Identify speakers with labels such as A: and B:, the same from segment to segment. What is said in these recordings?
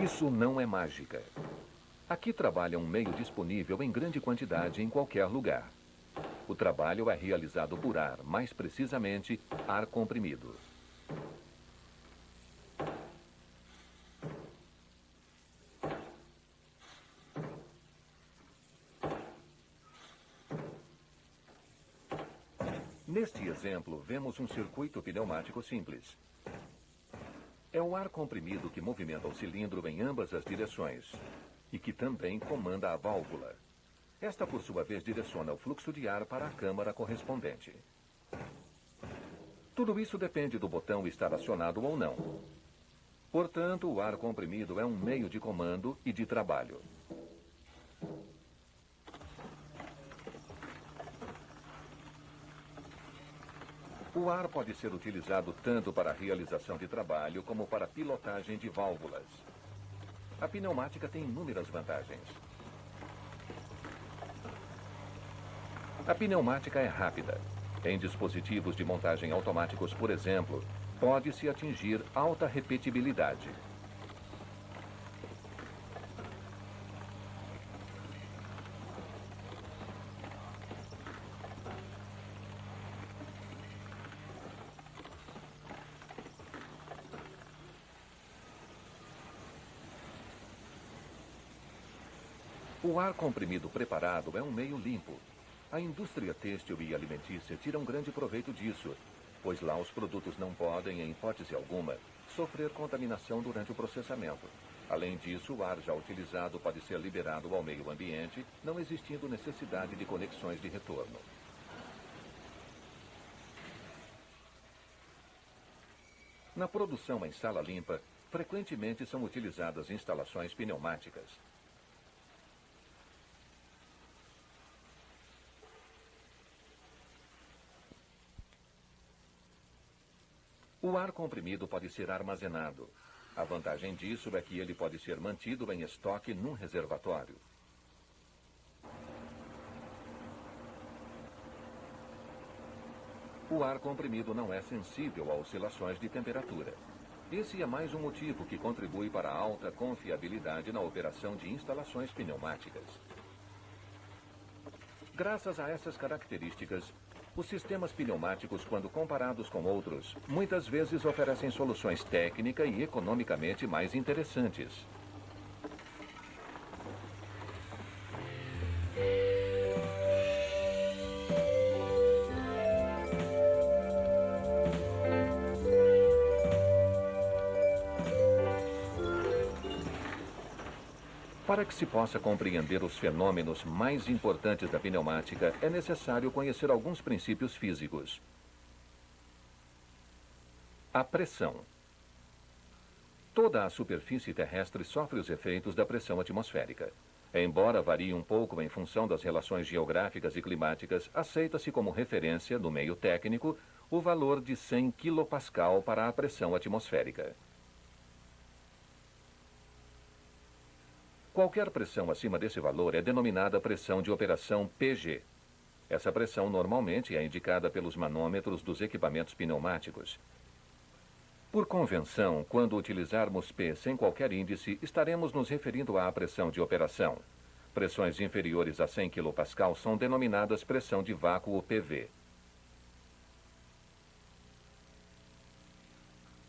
A: Isso não é mágica. Aqui trabalha um meio disponível em grande quantidade em qualquer lugar. O trabalho é realizado por ar, mais precisamente, ar comprimido. Neste exemplo, vemos um circuito pneumático simples. É o ar comprimido que movimenta o cilindro em ambas as direções e que também comanda a válvula. Esta, por sua vez, direciona o fluxo de ar para a câmara correspondente. Tudo isso depende do botão estar acionado ou não. Portanto, o ar comprimido é um meio de comando e de trabalho. O ar pode ser utilizado tanto para a realização de trabalho como para a pilotagem de válvulas. A pneumática tem inúmeras vantagens. A pneumática é rápida. Em dispositivos de montagem automáticos, por exemplo, pode-se atingir alta repetibilidade. O ar comprimido preparado é um meio limpo. A indústria têxtil e alimentícia tira um grande proveito disso, pois lá os produtos não podem, em hipótese alguma, sofrer contaminação durante o processamento. Além disso, o ar já utilizado pode ser liberado ao meio ambiente, não existindo necessidade de conexões de retorno. Na produção em sala limpa, frequentemente são utilizadas instalações pneumáticas. O ar comprimido pode ser armazenado. A vantagem disso é que ele pode ser mantido em estoque num reservatório. O ar comprimido não é sensível a oscilações de temperatura. Esse é mais um motivo que contribui para a alta confiabilidade na operação de instalações pneumáticas. Graças a essas características, os sistemas pneumáticos, quando comparados com outros, muitas vezes oferecem soluções técnica e economicamente mais interessantes. Para que se possa compreender os fenômenos mais importantes da pneumática, é necessário conhecer alguns princípios físicos. A pressão. Toda a superfície terrestre sofre os efeitos da pressão atmosférica. Embora varie um pouco em função das relações geográficas e climáticas, aceita-se como referência, no meio técnico, o valor de 100 kPa para a pressão atmosférica. Qualquer pressão acima desse valor é denominada pressão de operação PG. Essa pressão normalmente é indicada pelos manômetros dos equipamentos pneumáticos. Por convenção, quando utilizarmos P sem qualquer índice, estaremos nos referindo à pressão de operação. Pressões inferiores a 100 kPa são denominadas pressão de vácuo PV.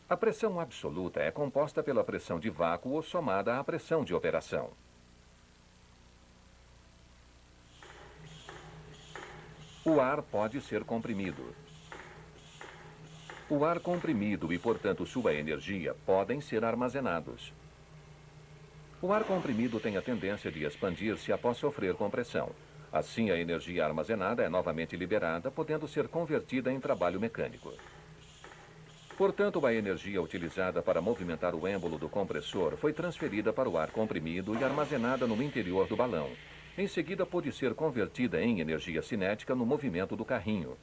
A: A pressão absoluta é composta pela pressão de vácuo somada à pressão de operação. O ar pode ser comprimido. O ar comprimido e, portanto, sua energia podem ser armazenados. O ar comprimido tem a tendência de expandir-se após sofrer compressão. Assim, a energia armazenada é novamente liberada, podendo ser convertida em trabalho mecânico. Portanto, a energia utilizada para movimentar o êmbolo do compressor foi transferida para o ar comprimido e armazenada no interior do balão. Em seguida, pôde ser convertida em energia cinética no movimento do carrinho.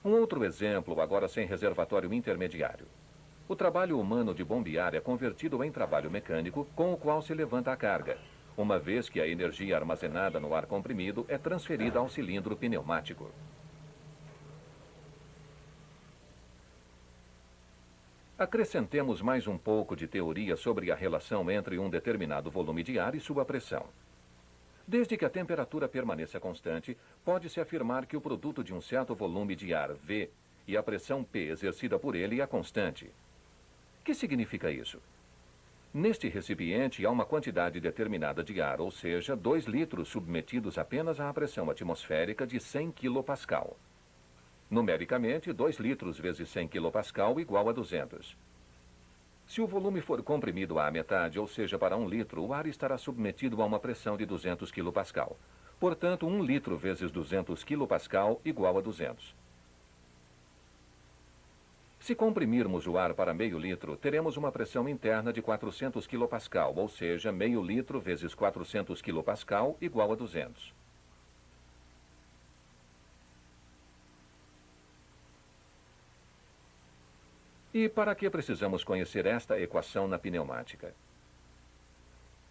A: Um outro exemplo, agora sem reservatório intermediário. O trabalho humano de bombear é convertido em trabalho mecânico, com o qual se levanta a carga, uma vez que a energia armazenada no ar comprimido é transferida ao cilindro pneumático. Acrescentemos mais um pouco de teoria sobre a relação entre um determinado volume de ar e sua pressão. Desde que a temperatura permaneça constante, pode-se afirmar que o produto de um certo volume de ar, V, e a pressão P exercida por ele é constante. O que significa isso? Neste recipiente há uma quantidade determinada de ar, ou seja, 2 litros submetidos apenas à pressão atmosférica de 100 kPa. Numericamente, 2 litros vezes 100 kPa igual a 200. Se o volume for comprimido à metade, ou seja, para 1 litro, o ar estará submetido a uma pressão de 200 kPa. Portanto, 1 litro vezes 200 kPa igual a 200. Se comprimirmos o ar para meio litro, teremos uma pressão interna de 400 kPa, ou seja, meio litro vezes 400 kPa igual a 200. E para que precisamos conhecer esta equação na pneumática?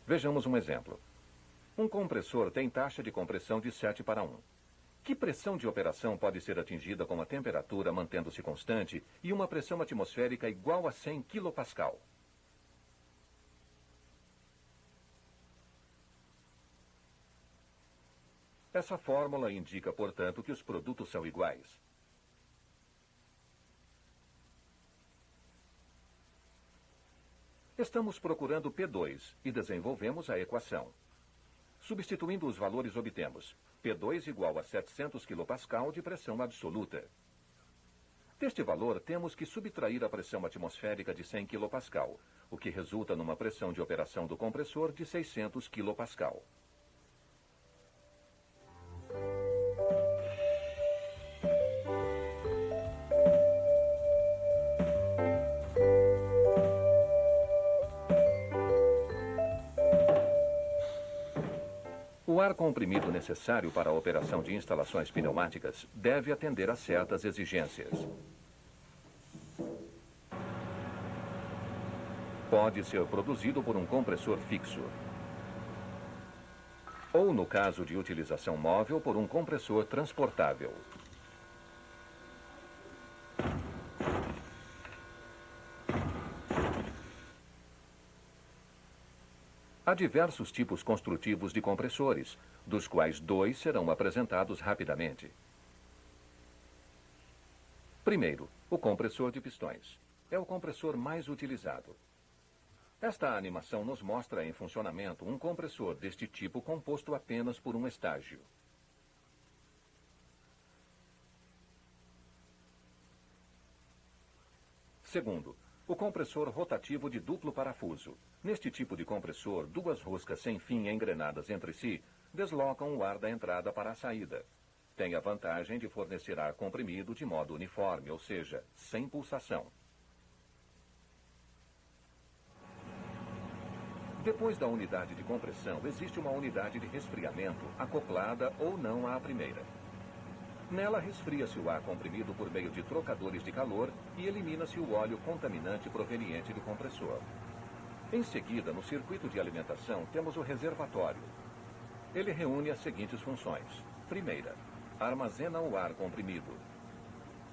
A: Vejamos um exemplo. Um compressor tem taxa de compressão de 7:1. Que pressão de operação pode ser atingida com a temperatura mantendo-se constante e uma pressão atmosférica igual a 100 kPa? Essa fórmula indica, portanto, que os produtos são iguais. Estamos procurando P2 e desenvolvemos a equação. Substituindo os valores, obtemos P2 igual a 700 kPa de pressão absoluta. Deste valor, temos que subtrair a pressão atmosférica de 100 kPa, o que resulta numa pressão de operação do compressor de 600 kPa. O ar comprimido necessário para a operação de instalações pneumáticas deve atender a certas exigências. Pode ser produzido por um compressor fixo, ou, no caso de utilização móvel, por um compressor transportável. Há diversos tipos construtivos de compressores, dos quais 2 serão apresentados rapidamente. Primeiro, o compressor de pistões. É o compressor mais utilizado. Esta animação nos mostra em funcionamento um compressor deste tipo composto apenas por um estágio. Segundo, o compressor rotativo de duplo parafuso. Neste tipo de compressor, 2 roscas sem fim engrenadas entre si deslocam o ar da entrada para a saída. Tem a vantagem de fornecer ar comprimido de modo uniforme, ou seja, sem pulsação. Depois da unidade de compressão, existe uma unidade de resfriamento acoplada ou não à primeira. Nela resfria-se o ar comprimido por meio de trocadores de calor e elimina-se o óleo contaminante proveniente do compressor. Em seguida, no circuito de alimentação, temos o reservatório. Ele reúne as seguintes funções. Primeira, armazena o ar comprimido.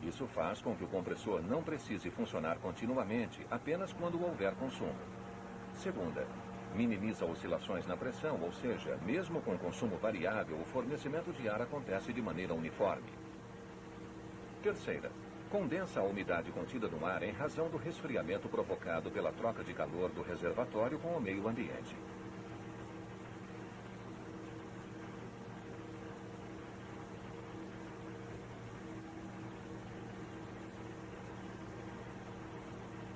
A: Isso faz com que o compressor não precise funcionar continuamente, apenas quando houver consumo. Segunda, minimiza oscilações na pressão, ou seja, mesmo com consumo variável, o fornecimento de ar acontece de maneira uniforme. Terceira, condensa a umidade contida no ar em razão do resfriamento provocado pela troca de calor do reservatório com o meio ambiente.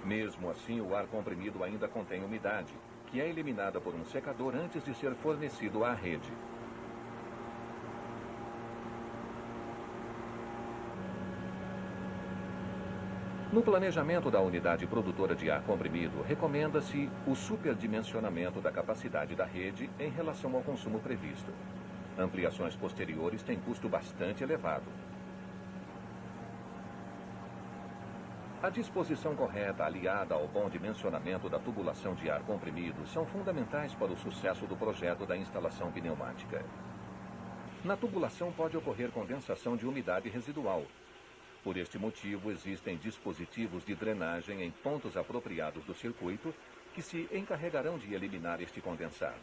A: Mesmo assim, o ar comprimido ainda contém umidade, que é eliminada por um secador antes de ser fornecido à rede. No planejamento da unidade produtora de ar comprimido, recomenda-se o superdimensionamento da capacidade da rede em relação ao consumo previsto. Ampliações posteriores têm custo bastante elevado. A disposição correta, aliada ao bom dimensionamento da tubulação de ar comprimido, são fundamentais para o sucesso do projeto da instalação pneumática. Na tubulação pode ocorrer condensação de umidade residual. Por este motivo, existem dispositivos de drenagem em pontos apropriados do circuito que se encarregarão de eliminar este condensado.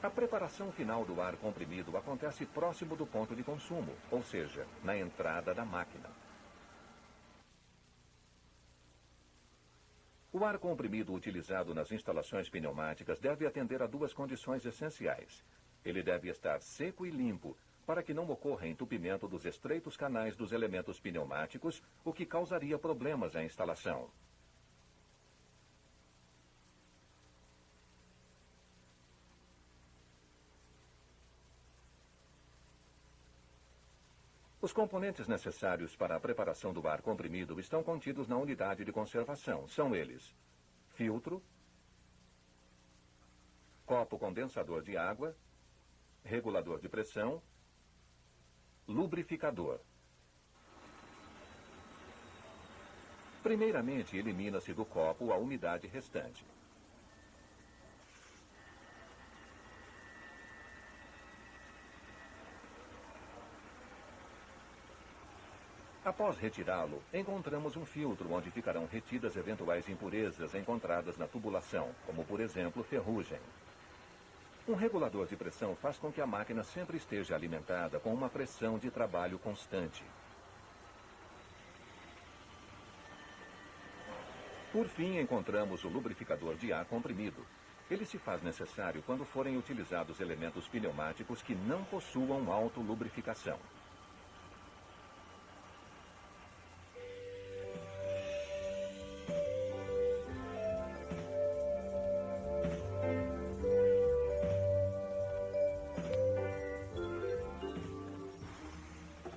A: A preparação final do ar comprimido acontece próximo do ponto de consumo, ou seja, na entrada da máquina. O ar comprimido utilizado nas instalações pneumáticas deve atender a duas condições essenciais. Ele deve estar seco e limpo, para que não ocorra entupimento dos estreitos canais dos elementos pneumáticos, o que causaria problemas à instalação. Os componentes necessários para a preparação do ar comprimido estão contidos na unidade de conservação. São eles: filtro, copo condensador de água, regulador de pressão, lubrificador. Primeiramente, elimina-se do copo a umidade restante. Após retirá-lo, encontramos um filtro onde ficarão retidas eventuais impurezas encontradas na tubulação, como por exemplo ferrugem. Um regulador de pressão faz com que a máquina sempre esteja alimentada com uma pressão de trabalho constante. Por fim, encontramos o lubrificador de ar comprimido. Ele se faz necessário quando forem utilizados elementos pneumáticos que não possuam autolubrificação.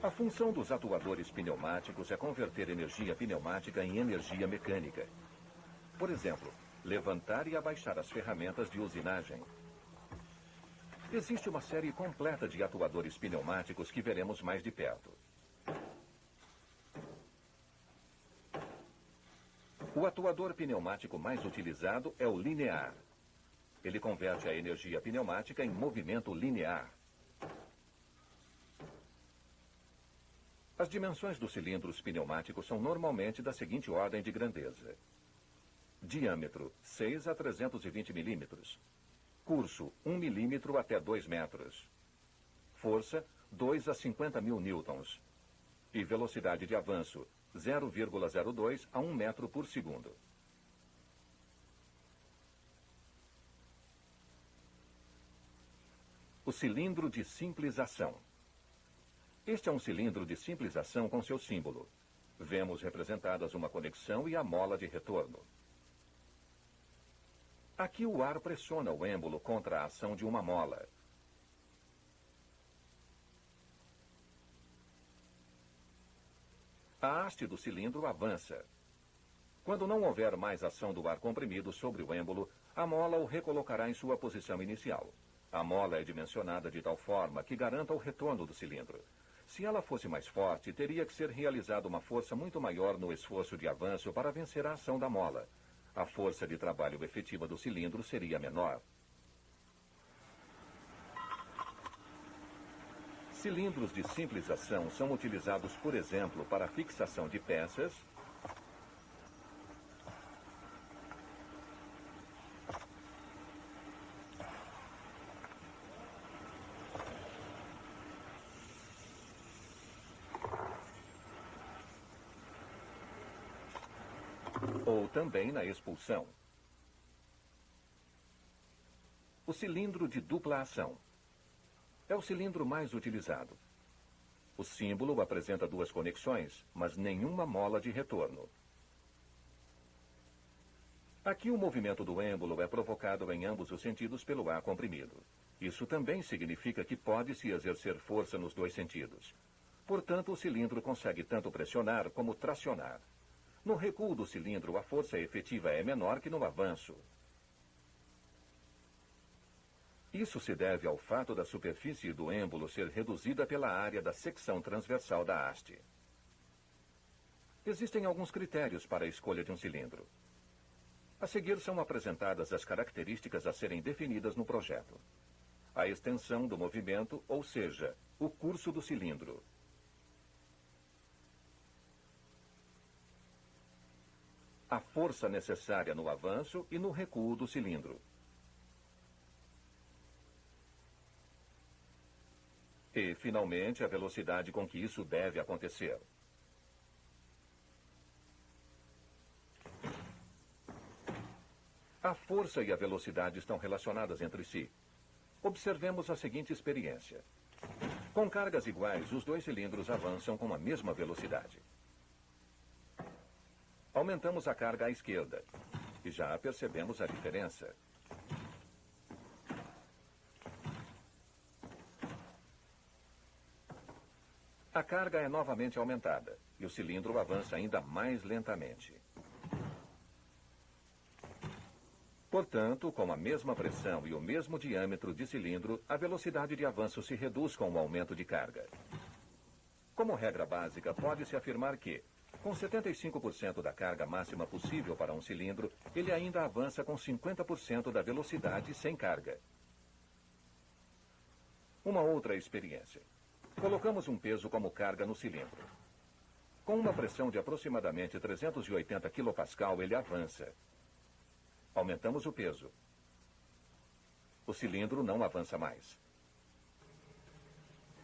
A: A função dos atuadores pneumáticos é converter energia pneumática em energia mecânica. Por exemplo, levantar e abaixar as ferramentas de usinagem. Existe uma série completa de atuadores pneumáticos que veremos mais de perto. O atuador pneumático mais utilizado é o linear. Ele converte a energia pneumática em movimento linear. As dimensões dos cilindros pneumáticos são normalmente da seguinte ordem de grandeza: diâmetro 6 a 320 milímetros, curso 1 milímetro até 2 metros, força 2 a 50 mil newtons e velocidade de avanço 0,02 a 1 metro por segundo. O cilindro de simples ação. Este é um cilindro de simples ação com seu símbolo. Vemos representadas uma conexão e a mola de retorno. Aqui o ar pressiona o êmbolo contra a ação de uma mola. A haste do cilindro avança. Quando não houver mais ação do ar comprimido sobre o êmbolo, a mola o recolocará em sua posição inicial. A mola é dimensionada de tal forma que garanta o retorno do cilindro. Se ela fosse mais forte, teria que ser realizada uma força muito maior no esforço de avanço para vencer a ação da mola. A força de trabalho efetiva do cilindro seria menor. Cilindros de simples ação são utilizados, por exemplo, para a fixação de peças, ou também na expulsão. O cilindro de dupla ação é o cilindro mais utilizado. O símbolo apresenta duas conexões, mas nenhuma mola de retorno. Aqui o movimento do êmbolo é provocado em ambos os sentidos pelo ar comprimido. Isso também significa que pode-se exercer força nos dois sentidos. Portanto, o cilindro consegue tanto pressionar como tracionar. No recuo do cilindro, a força efetiva é menor que no avanço. Isso se deve ao fato da superfície do êmbolo ser reduzida pela área da secção transversal da haste. Existem alguns critérios para a escolha de um cilindro. A seguir são apresentadas as características a serem definidas no projeto. A extensão do movimento, ou seja, o curso do cilindro. A força necessária no avanço e no recuo do cilindro. E, finalmente, a velocidade com que isso deve acontecer. A força e a velocidade estão relacionadas entre si. Observemos a seguinte experiência. Com cargas iguais, os dois cilindros avançam com a mesma velocidade. Aumentamos a carga à esquerda e já percebemos a diferença. A carga é novamente aumentada e o cilindro avança ainda mais lentamente. Portanto, com a mesma pressão e o mesmo diâmetro de cilindro, a velocidade de avanço se reduz com o aumento de carga. Como regra básica, pode-se afirmar que, com 75% da carga máxima possível para um cilindro, ele ainda avança com 50% da velocidade sem carga. Uma outra experiência. Colocamos um peso como carga no cilindro. Com uma pressão de aproximadamente 380 kPa, ele avança. Aumentamos o peso. O cilindro não avança mais.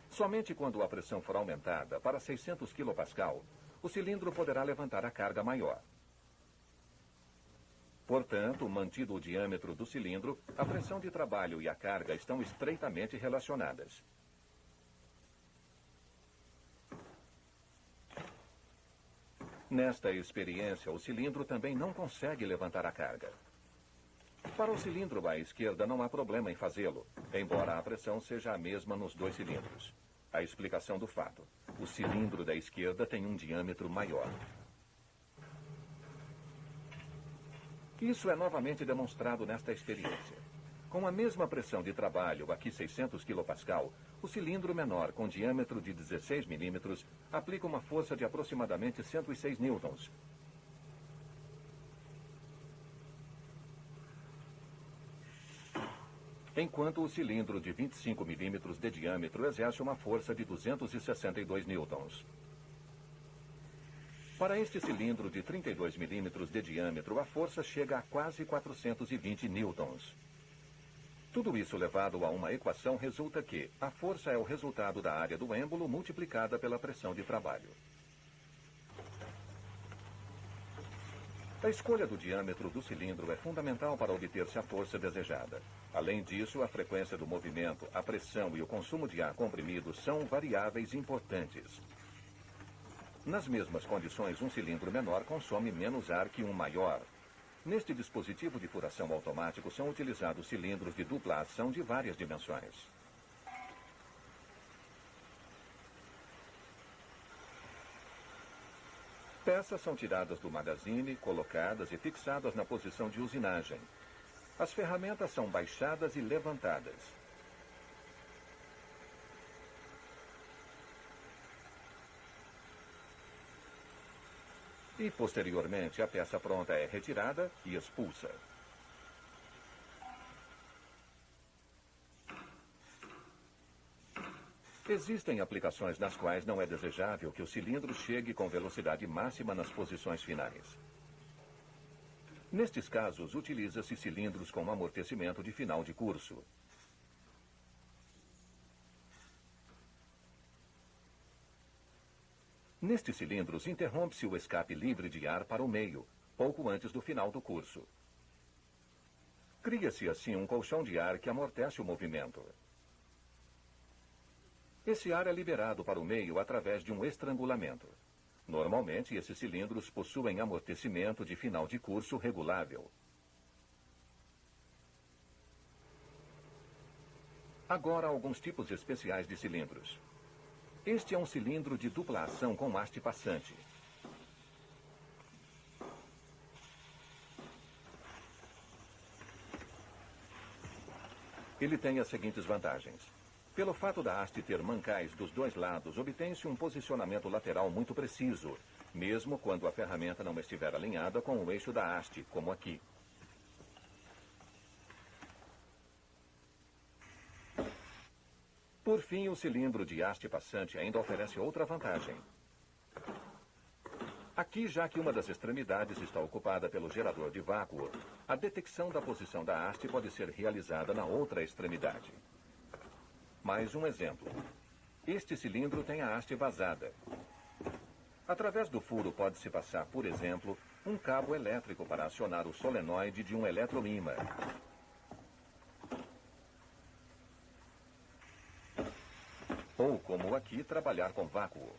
A: Somente quando a pressão for aumentada para 600 kPa, o cilindro poderá levantar a carga maior. Portanto, mantido o diâmetro do cilindro, a pressão de trabalho e a carga estão estreitamente relacionadas. Nesta experiência, o cilindro também não consegue levantar a carga. Para o cilindro à esquerda não há problema em fazê-lo, embora a pressão seja a mesma nos dois cilindros. A explicação do fato. O cilindro da esquerda tem um diâmetro maior. Isso é novamente demonstrado nesta experiência. Com a mesma pressão de trabalho, aqui 600 kPa, o cilindro menor, com diâmetro de 16 mm, aplica uma força de aproximadamente 106 newtons. Enquanto o cilindro de 25 mm de diâmetro exerce uma força de 262 newtons. Para este cilindro de 32 mm de diâmetro, a força chega a quase 420 newtons. Tudo isso levado a uma equação resulta que a força é o resultado da área do êmbolo multiplicada pela pressão de trabalho. A escolha do diâmetro do cilindro é fundamental para obter-se a força desejada. Além disso, a frequência do movimento, a pressão e o consumo de ar comprimido são variáveis importantes. Nas mesmas condições, um cilindro menor consome menos ar que um maior. Neste dispositivo de furação automático são utilizados cilindros de dupla ação de várias dimensões. Peças são tiradas do magazine, colocadas e fixadas na posição de usinagem. As ferramentas são baixadas e levantadas. E, posteriormente, a peça pronta é retirada e expulsa. Existem aplicações nas quais não é desejável que o cilindro chegue com velocidade máxima nas posições finais. Nestes casos, utiliza-se cilindros com amortecimento de final de curso. Nestes cilindros, interrompe-se o escape livre de ar para o meio, pouco antes do final do curso. Cria-se assim um colchão de ar que amortece o movimento. Esse ar é liberado para o meio através de um estrangulamento. Normalmente, esses cilindros possuem amortecimento de final de curso regulável. Agora, alguns tipos especiais de cilindros. Este é um cilindro de dupla ação com haste passante. Ele tem as seguintes vantagens. Pelo fato da haste ter mancais dos dois lados, obtém-se um posicionamento lateral muito preciso, mesmo quando a ferramenta não estiver alinhada com o eixo da haste, como aqui. Por fim, o cilindro de haste passante ainda oferece outra vantagem. Aqui, já que uma das extremidades está ocupada pelo gerador de vácuo, a detecção da posição da haste pode ser realizada na outra extremidade. Mais um exemplo. Este cilindro tem a haste vazada. Através do furo pode-se passar, por exemplo, um cabo elétrico para acionar o solenoide de um eletroímã. Ou, como aqui, trabalhar com vácuo.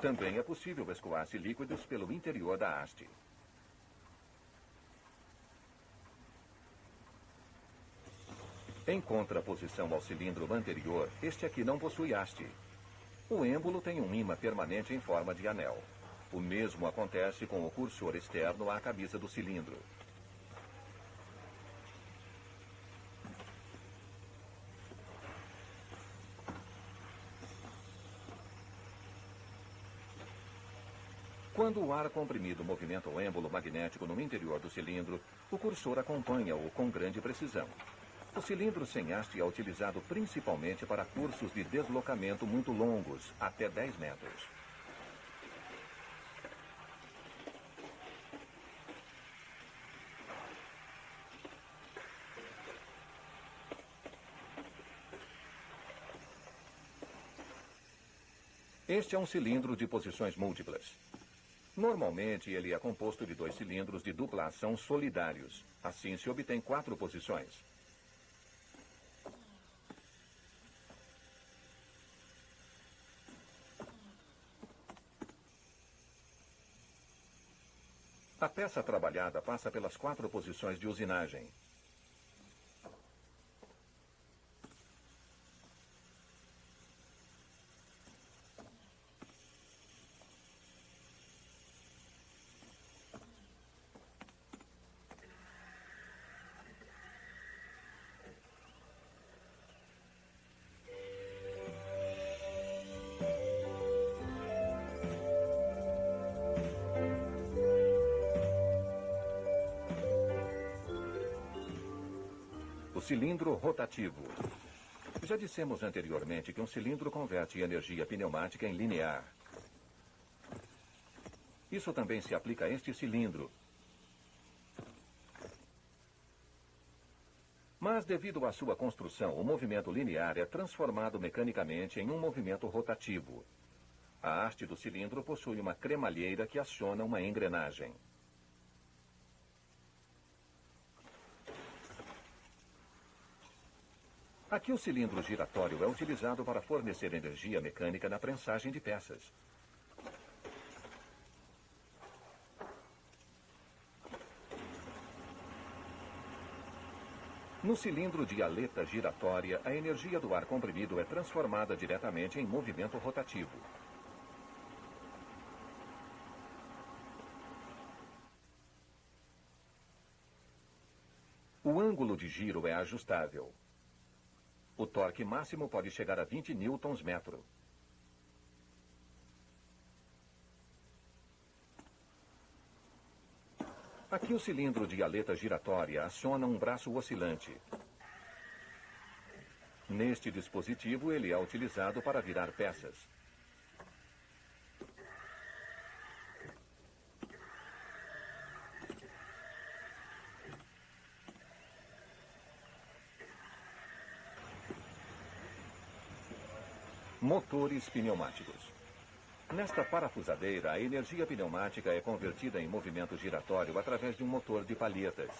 A: Também é possível escoar-se líquidos pelo interior da haste. Em contraposição ao cilindro anterior, este aqui não possui haste. O êmbolo tem um ímã permanente em forma de anel. O mesmo acontece com o cursor externo à cabeça do cilindro. Quando o ar comprimido movimenta o êmbolo magnético no interior do cilindro, o cursor acompanha-o com grande precisão. O cilindro sem haste é utilizado principalmente para cursos de deslocamento muito longos, até 10 metros. Este é um cilindro de posições múltiplas. Normalmente, ele é composto de 2 cilindros de dupla ação solidários. Assim, se obtém 4 posições. A peça trabalhada passa pelas 4 posições de usinagem. Cilindro rotativo. Já dissemos anteriormente que um cilindro converte energia pneumática em linear. Isso também se aplica a este cilindro. Mas, devido à sua construção, o movimento linear é transformado mecanicamente em um movimento rotativo. A haste do cilindro possui uma cremalheira que aciona uma engrenagem. Aqui o cilindro giratório é utilizado para fornecer energia mecânica na prensagem de peças. No cilindro de aleta giratória, a energia do ar comprimido é transformada diretamente em movimento rotativo. O ângulo de giro é ajustável. O torque máximo pode chegar a 20 newtons-metro. Aqui o cilindro de aleta giratória aciona um braço oscilante. Neste dispositivo, ele é utilizado para virar peças. Motores pneumáticos. Nesta parafusadeira, a energia pneumática é convertida em movimento giratório através de um motor de palhetas.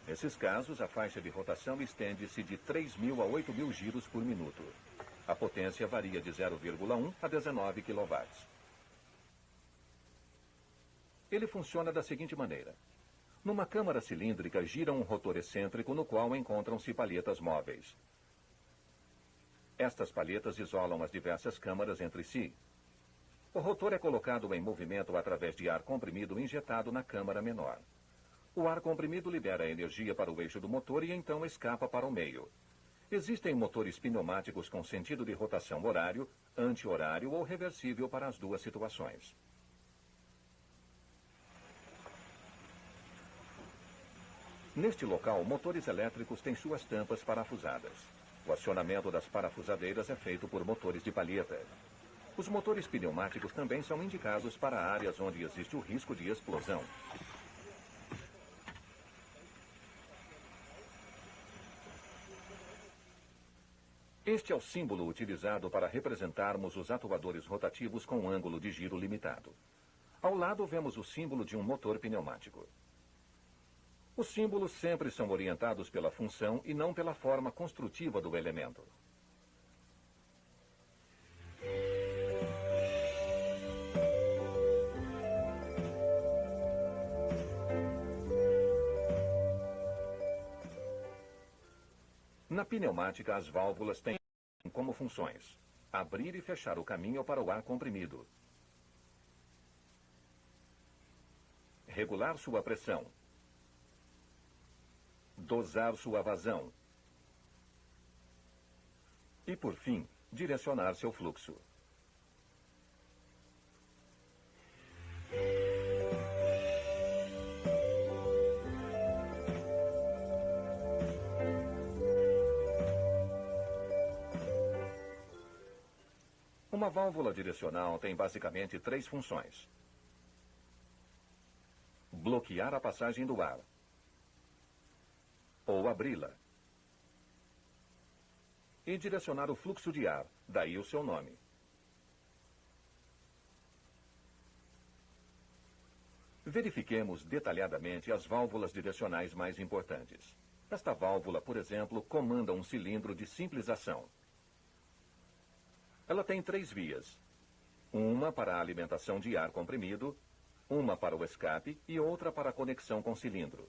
A: Nesses casos, a faixa de rotação estende-se de 3.000 a 8.000 giros por minuto. A potência varia de 0,1 a 19 kW. Ele funciona da seguinte maneira. Numa câmara cilíndrica gira um rotor excêntrico no qual encontram-se palhetas móveis. Estas palhetas isolam as diversas câmaras entre si. O rotor é colocado em movimento através de ar comprimido injetado na câmara menor. O ar comprimido libera energia para o eixo do motor e então escapa para o meio. Existem motores pneumáticos com sentido de rotação horário, anti-horário ou reversível para as duas situações. Neste local, motores elétricos têm suas tampas parafusadas. O acionamento das parafusadeiras é feito por motores de palheta. Os motores pneumáticos também são indicados para áreas onde existe o risco de explosão. Este é o símbolo utilizado para representarmos os atuadores rotativos com ângulo de giro limitado. Ao lado vemos o símbolo de um motor pneumático. Os símbolos sempre são orientados pela função e não pela forma construtiva do elemento. Na pneumática, as válvulas têm como funções: abrir e fechar o caminho para o ar comprimido, regular sua pressão, dosar sua vazão e, por fim, direcionar seu fluxo. Uma válvula direcional tem basicamente 3 funções: bloquear a passagem do ar, ou abri-la, e direcionar o fluxo de ar, daí o seu nome. Verifiquemos detalhadamente as válvulas direcionais mais importantes. Esta válvula, por exemplo, comanda um cilindro de simples ação. Ela tem 3 vias. Uma para a alimentação de ar comprimido, uma para o escape e outra para a conexão com cilindro.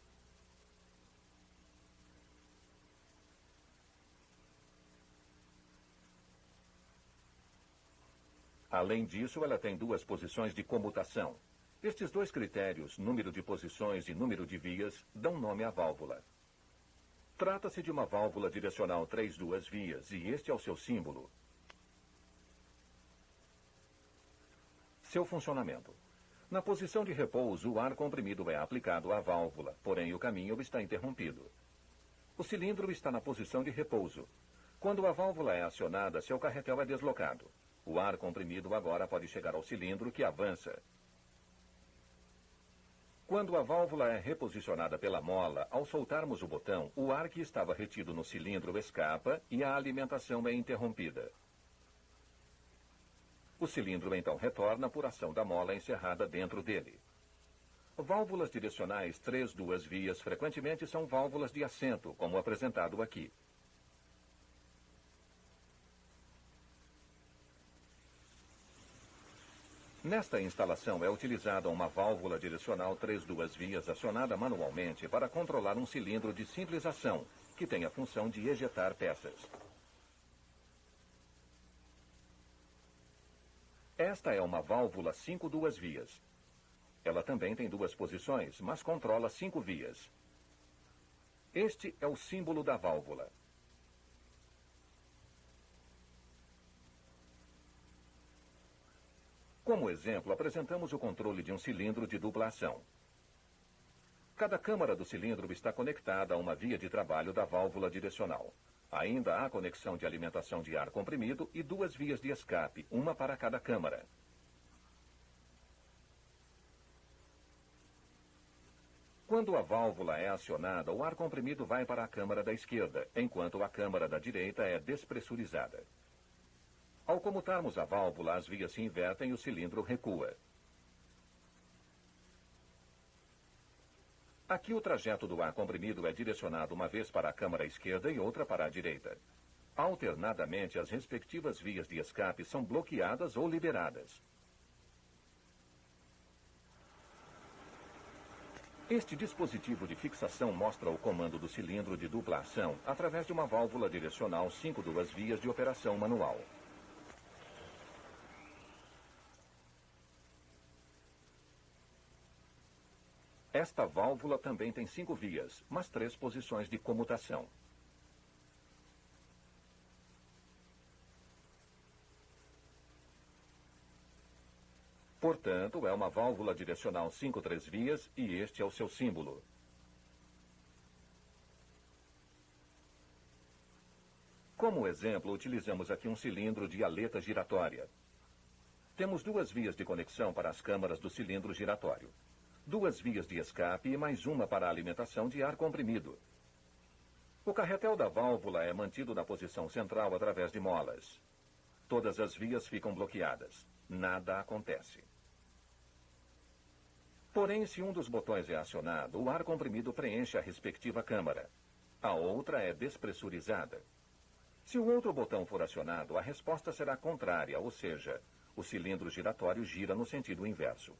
A: Além disso, ela tem 2 posições de comutação. Estes 2 critérios, número de posições e número de vias, dão nome à válvula. Trata-se de uma válvula direcional 3 vias e este é o seu símbolo. Seu funcionamento. Na posição de repouso, o ar comprimido é aplicado à válvula, porém o caminho está interrompido. O cilindro está na posição de repouso. Quando a válvula é acionada, seu carretel é deslocado. O ar comprimido agora pode chegar ao cilindro, que avança. Quando a válvula é reposicionada pela mola, ao soltarmos o botão, o ar que estava retido no cilindro escapa e a alimentação é interrompida. O cilindro então retorna por ação da mola encerrada dentro dele. Válvulas direcionais 3 vias frequentemente são válvulas de assento, como apresentado aqui. Nesta instalação é utilizada uma válvula direcional 3 vias acionada manualmente para controlar um cilindro de simples ação, que tem a função de ejetar peças. Esta é uma válvula 5 vias. Ela também tem 2 posições, mas controla 5 vias. Este é o símbolo da válvula. Como exemplo, apresentamos o controle de um cilindro de dupla ação. Cada câmara do cilindro está conectada a uma via de trabalho da válvula direcional. Ainda há conexão de alimentação de ar comprimido e 2 vias de escape, uma para cada câmara. Quando a válvula é acionada, o ar comprimido vai para a câmara da esquerda, enquanto a câmara da direita é despressurizada. Ao comutarmos a válvula, as vias se invertem e o cilindro recua. Aqui o trajeto do ar comprimido é direcionado uma vez para a câmara esquerda e outra para a direita. Alternadamente, as respectivas vias de escape são bloqueadas ou liberadas. Este dispositivo de fixação mostra o comando do cilindro de dupla ação através de uma válvula direcional 5 vias de operação manual. Esta válvula também tem 5 vias, mas 3 posições de comutação. Portanto, é uma válvula direcional 5 vias e este é o seu símbolo. Como exemplo, utilizamos aqui um cilindro de aleta giratória. Temos duas vias de conexão para as câmaras do cilindro giratório, duas vias de escape e mais uma para a alimentação de ar comprimido. O carretel da válvula é mantido na posição central através de molas. Todas as vias ficam bloqueadas. Nada acontece. Porém, se um dos botões é acionado, o ar comprimido preenche a respectiva câmara. A outra é despressurizada. Se o outro botão for acionado, a resposta será contrária, ou seja, o cilindro giratório gira no sentido inverso.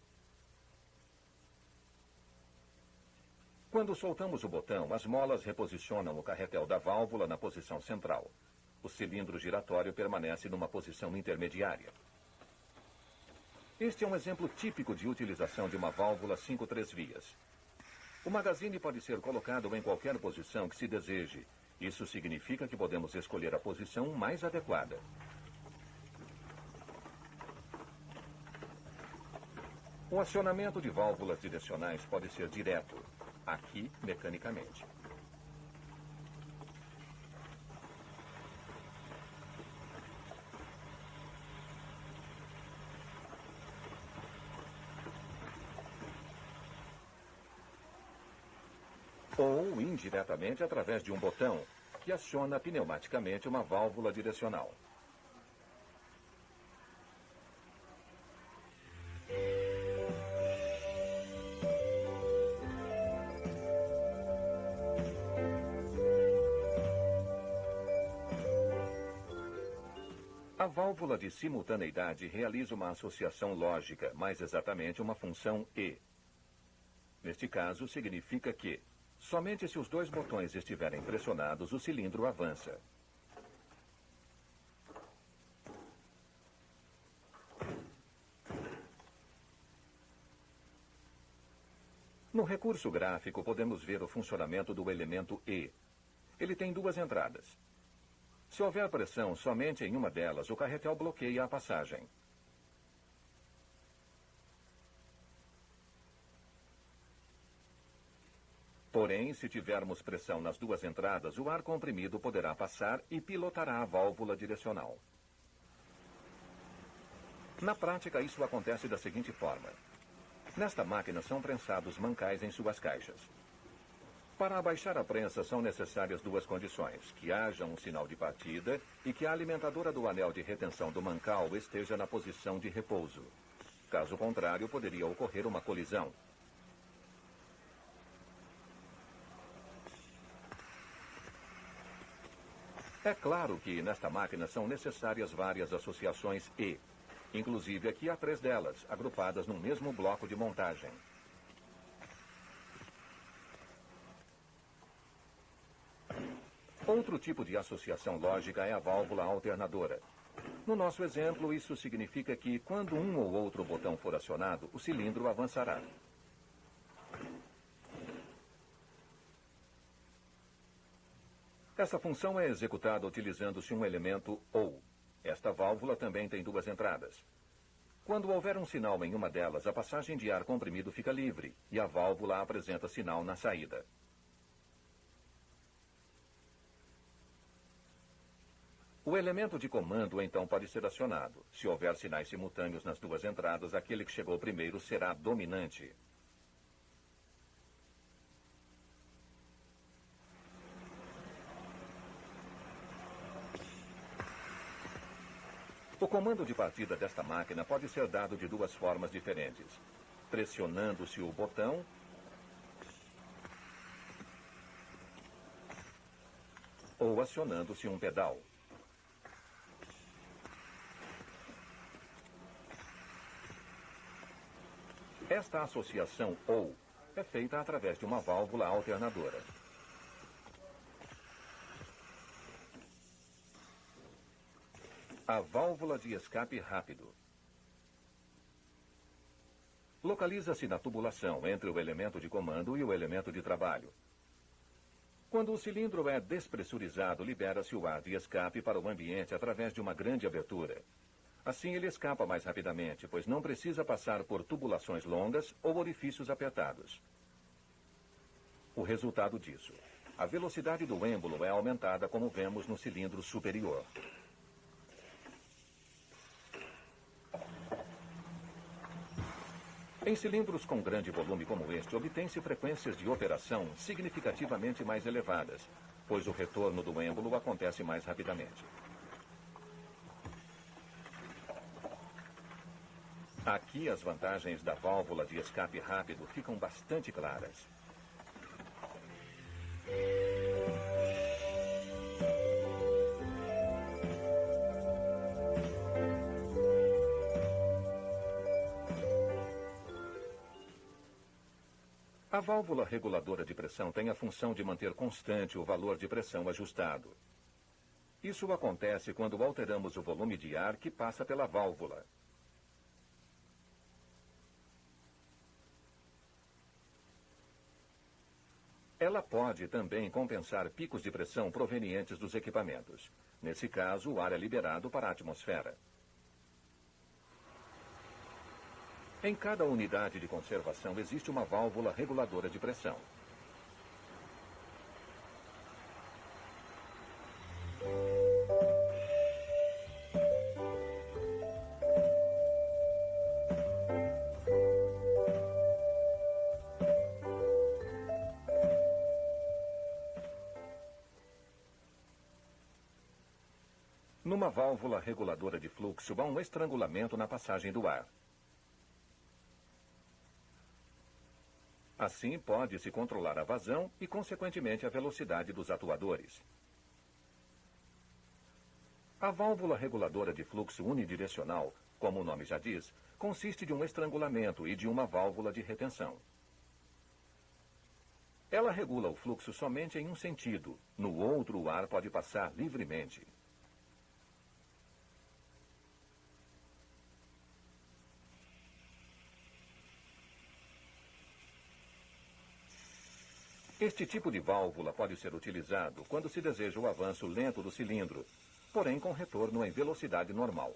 A: Quando soltamos o botão, as molas reposicionam o carretel da válvula na posição central. O cilindro giratório permanece numa posição intermediária. Este é um exemplo típico de utilização de uma válvula 5-3 vias. O magazine pode ser colocado em qualquer posição que se deseje. Isso significa que podemos escolher a posição mais adequada. O acionamento de válvulas direcionais pode ser direto, aqui mecanicamente. Ou indiretamente através de um botão, que aciona pneumaticamente uma válvula direcional. A válvula de simultaneidade realiza uma associação lógica, mais exatamente uma função E. Neste caso, significa que, somente se os dois botões estiverem pressionados, o cilindro avança. No recurso gráfico, podemos ver o funcionamento do elemento E. Ele tem duas entradas. Se houver pressão somente em uma delas, o carretel bloqueia a passagem. Porém, se tivermos pressão nas duas entradas, o ar comprimido poderá passar e pilotará a válvula direcional. Na prática, isso acontece da seguinte forma. Nesta máquina são prensados mancais em suas caixas. Para abaixar a prensa são necessárias duas condições: que haja um sinal de partida e que a alimentadora do anel de retenção do mancal esteja na posição de repouso. Caso contrário, poderia ocorrer uma colisão. É claro que nesta máquina são necessárias várias associações E. Inclusive aqui há 3 delas, agrupadas num mesmo bloco de montagem. Outro tipo de associação lógica é a válvula alternadora. No nosso exemplo, isso significa que, quando um ou outro botão for acionado, o cilindro avançará. Essa função é executada utilizando-se um elemento OU. Esta válvula também tem duas entradas. Quando houver um sinal em uma delas, a passagem de ar comprimido fica livre e a válvula apresenta sinal na saída. O elemento de comando, então, pode ser acionado. Se houver sinais simultâneos nas duas entradas, aquele que chegou primeiro será dominante. O comando de partida desta máquina pode ser dado de duas formas diferentes: pressionando-se o botão ou acionando-se um pedal. Esta associação OU é feita através de uma válvula alternadora. A válvula de escape rápido. Localiza-se na tubulação entre o elemento de comando e o elemento de trabalho. Quando o cilindro é despressurizado, libera-se o ar de escape para o ambiente através de uma grande abertura. Assim, ele escapa mais rapidamente, pois não precisa passar por tubulações longas ou orifícios apertados. O resultado disso: A velocidade do êmbolo é aumentada como vemos no cilindro superior. Em cilindros com grande volume como este, obtém-se frequências de operação significativamente mais elevadas, pois o retorno do êmbolo acontece mais rapidamente. Aqui as vantagens da válvula de escape rápido ficam bastante claras. A válvula reguladora de pressão tem a função de manter constante o valor de pressão ajustado. Isso acontece quando alteramos o volume de ar que passa pela válvula. Ela pode também compensar picos de pressão provenientes dos equipamentos. Nesse caso, o ar é liberado para a atmosfera. Em cada unidade de conservação existe uma válvula reguladora de pressão. Numa válvula reguladora de fluxo, há um estrangulamento na passagem do ar. Assim, pode-se controlar a vazão e, consequentemente, a velocidade dos atuadores. A válvula reguladora de fluxo unidirecional, como o nome já diz, consiste de um estrangulamento e de uma válvula de retenção. Ela regula o fluxo somente em um sentido. No outro, o ar pode passar livremente. Este tipo de válvula pode ser utilizado quando se deseja o avanço lento do cilindro, porém com retorno em velocidade normal.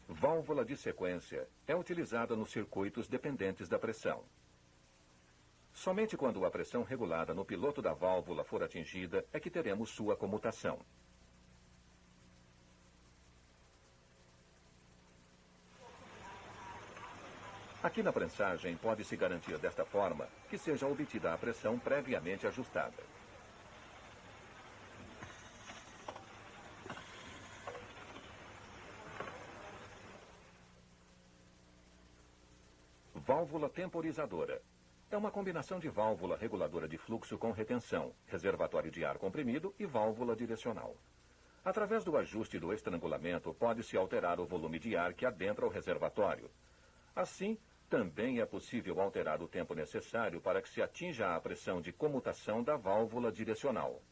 A: Válvula de sequência é utilizada nos circuitos dependentes da pressão. Somente quando a pressão regulada no piloto da válvula for atingida é que teremos sua comutação. Aqui na prensagem pode-se garantir desta forma que seja obtida a pressão previamente ajustada. Válvula temporizadora. É uma combinação de válvula reguladora de fluxo com retenção, reservatório de ar comprimido e válvula direcional. Através do ajuste do estrangulamento, pode-se alterar o volume de ar que adentra o reservatório. Assim, também é possível alterar o tempo necessário para que se atinja a pressão de comutação da válvula direcional.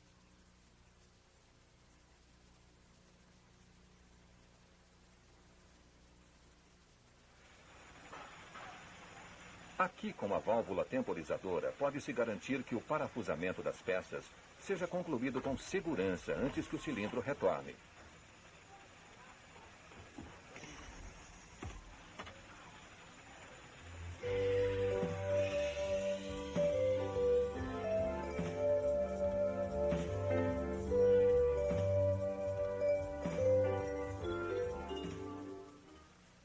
A: Aqui, com a válvula temporizadora, pode-se garantir que o parafusamento das peças seja concluído com segurança antes que o cilindro retorne.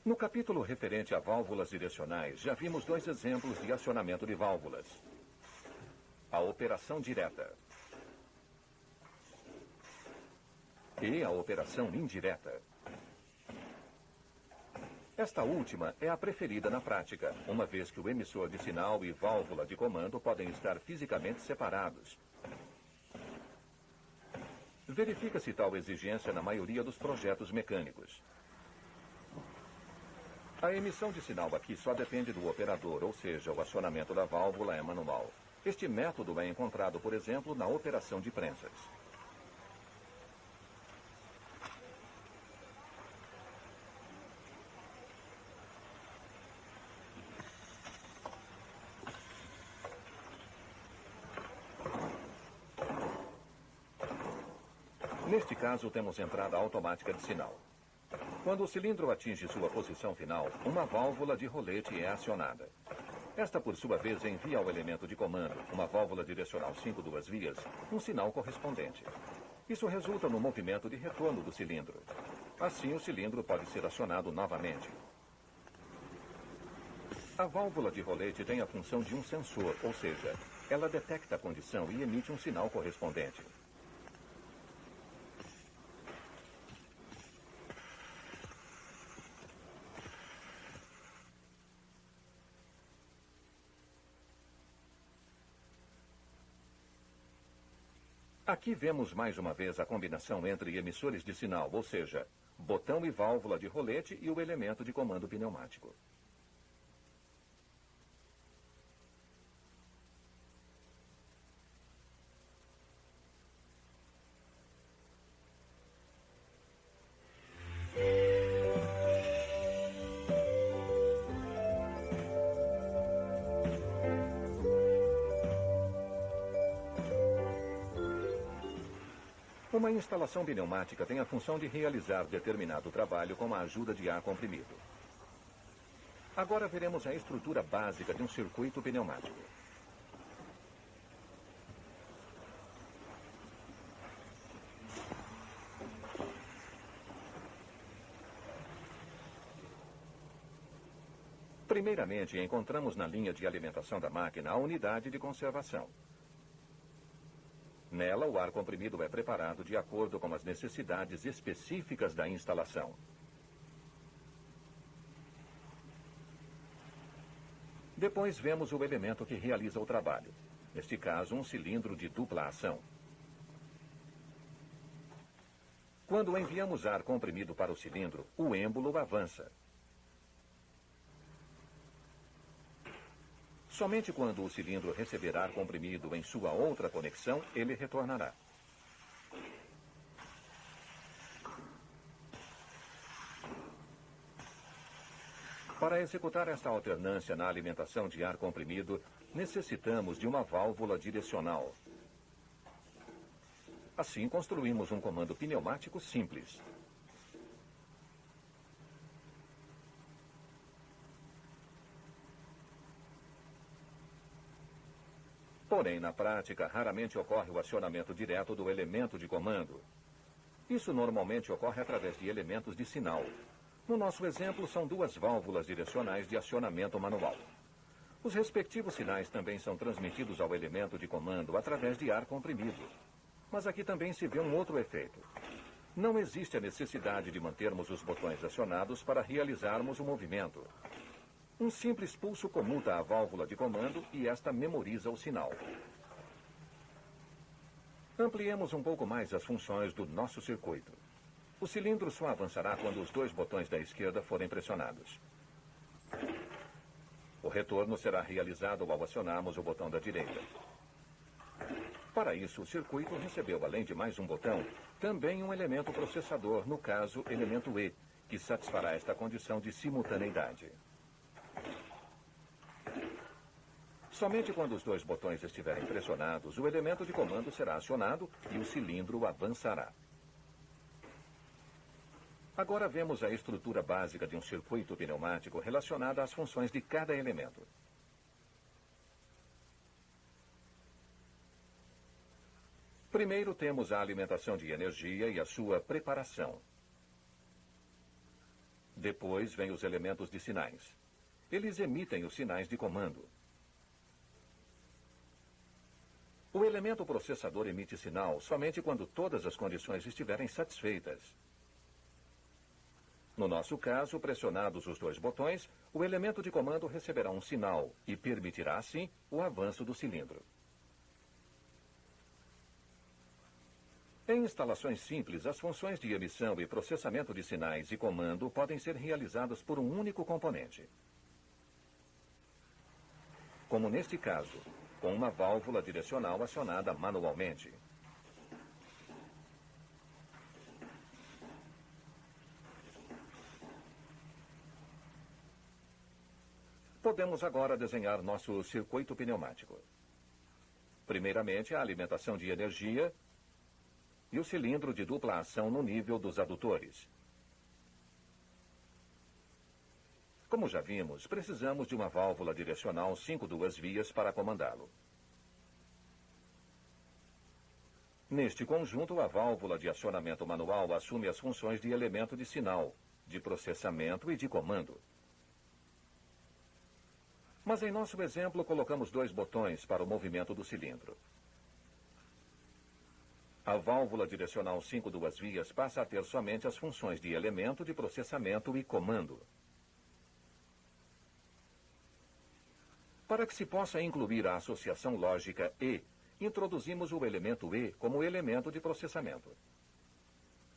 A: No capítulo referente a válvulas direcionais, já vimos dois exemplos de acionamento de válvulas. A operação direta e a operação indireta. Esta última é a preferida na prática, uma vez que o emissor de sinal e válvula de comando podem estar fisicamente separados. Verifica-se tal exigência na maioria dos projetos mecânicos. A emissão de sinal aqui só depende do operador, ou seja, o acionamento da válvula é manual. Este método é encontrado, por exemplo, na operação de prensas. Neste caso, temos entrada automática de sinal. Quando o cilindro atinge sua posição final, uma válvula de rolete é acionada. Esta, por sua vez, envia ao elemento de comando, uma válvula direcional 5 duas vias, um sinal correspondente. Isso resulta no movimento de retorno do cilindro. Assim, o cilindro pode ser acionado novamente. A válvula de rolete tem a função de um sensor, ou seja, ela detecta a condição e emite um sinal correspondente. Aqui vemos mais uma vez a combinação entre emissores de sinal, ou seja, botão e válvula de rolete e o elemento de comando pneumático. Uma instalação pneumática tem a função de realizar determinado trabalho com a ajuda de ar comprimido. Agora veremos a estrutura básica de um circuito pneumático. Primeiramente, encontramos na linha de alimentação da máquina a unidade de conservação. Nela, o ar comprimido é preparado de acordo com as necessidades específicas da instalação. Depois vemos o elemento que realiza o trabalho. Neste caso, um cilindro de dupla ação. Quando enviamos ar comprimido para o cilindro, o êmbolo avança. Somente quando o cilindro receber ar comprimido em sua outra conexão, ele retornará. Para executar esta alternância na alimentação de ar comprimido, necessitamos de uma válvula direcional. Assim, construímos um comando pneumático simples. Porém, na prática, raramente ocorre o acionamento direto do elemento de comando. Isso normalmente ocorre através de elementos de sinal. No nosso exemplo, são duas válvulas direcionais de acionamento manual. Os respectivos sinais também são transmitidos ao elemento de comando através de ar comprimido. Mas aqui também se vê um outro efeito. Não existe a necessidade de mantermos os botões acionados para realizarmos o movimento. Um simples pulso comuta a válvula de comando e esta memoriza o sinal. Ampliemos um pouco mais as funções do nosso circuito. O cilindro só avançará quando os dois botões da esquerda forem pressionados. O retorno será realizado ao acionarmos o botão da direita. Para isso, o circuito recebeu, além de mais um botão, também um elemento processador, no caso, elemento E, que satisfará esta condição de simultaneidade. Somente quando os dois botões estiverem pressionados, o elemento de comando será acionado e o cilindro avançará. Agora vemos a estrutura básica de um circuito pneumático relacionada às funções de cada elemento. Primeiro temos a alimentação de energia e a sua preparação. Depois vem os elementos de sinais. Eles emitem os sinais de comando. O elemento processador emite sinal somente quando todas as condições estiverem satisfeitas. No nosso caso, pressionados os dois botões, o elemento de comando receberá um sinal e permitirá, assim, o avanço do cilindro. Em instalações simples, as funções de emissão e processamento de sinais e comando podem ser realizadas por um único componente. Como neste caso, com uma válvula direcional acionada manualmente. Podemos agora desenhar nosso circuito pneumático. Primeiramente, a alimentação de energia e o cilindro de dupla ação no nível dos adutores. Como já vimos, precisamos de uma válvula direcional 5 vias para comandá-lo. Neste conjunto, a válvula de acionamento manual assume as funções de elemento de sinal, de processamento e de comando. Mas em nosso exemplo, colocamos 2 botões para o movimento do cilindro. A válvula direcional 5 vias passa a ter somente as funções de elemento de processamento e comando. Para que se possa incluir a associação lógica E, introduzimos o elemento E como elemento de processamento.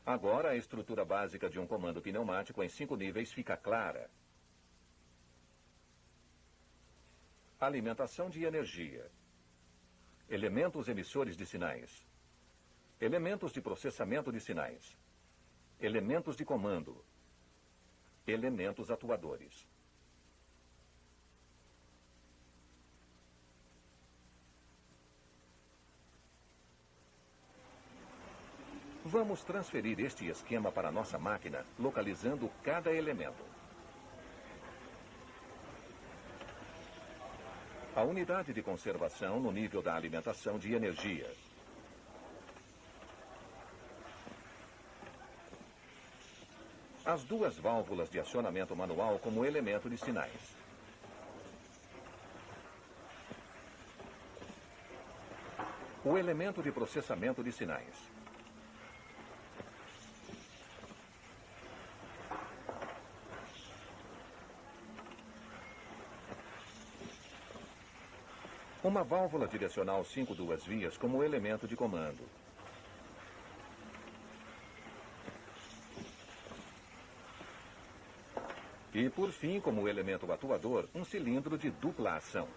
A: Agora, a estrutura básica de um comando pneumático em 5 níveis fica clara. Alimentação de energia. Elementos emissores de sinais. Elementos de processamento de sinais. Elementos de comando. Elementos atuadores. Vamos transferir este esquema para a nossa máquina, localizando cada elemento. A unidade de conservação no nível da alimentação de energia. As 2 válvulas de acionamento manual como elemento de sinais. O elemento de processamento de sinais. Uma válvula direcional 5 vias como elemento de comando. E, por fim, como elemento atuador, um cilindro de dupla ação.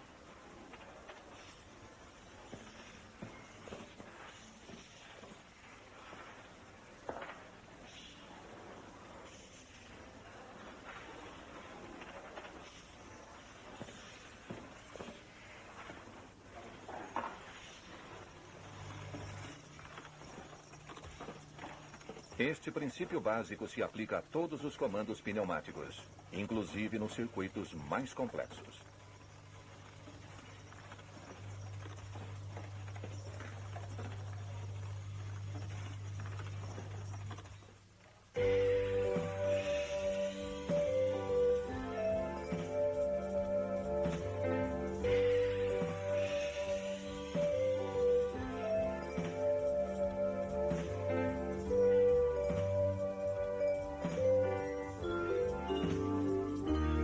A: Este princípio básico se aplica a todos os comandos pneumáticos, inclusive nos circuitos mais complexos.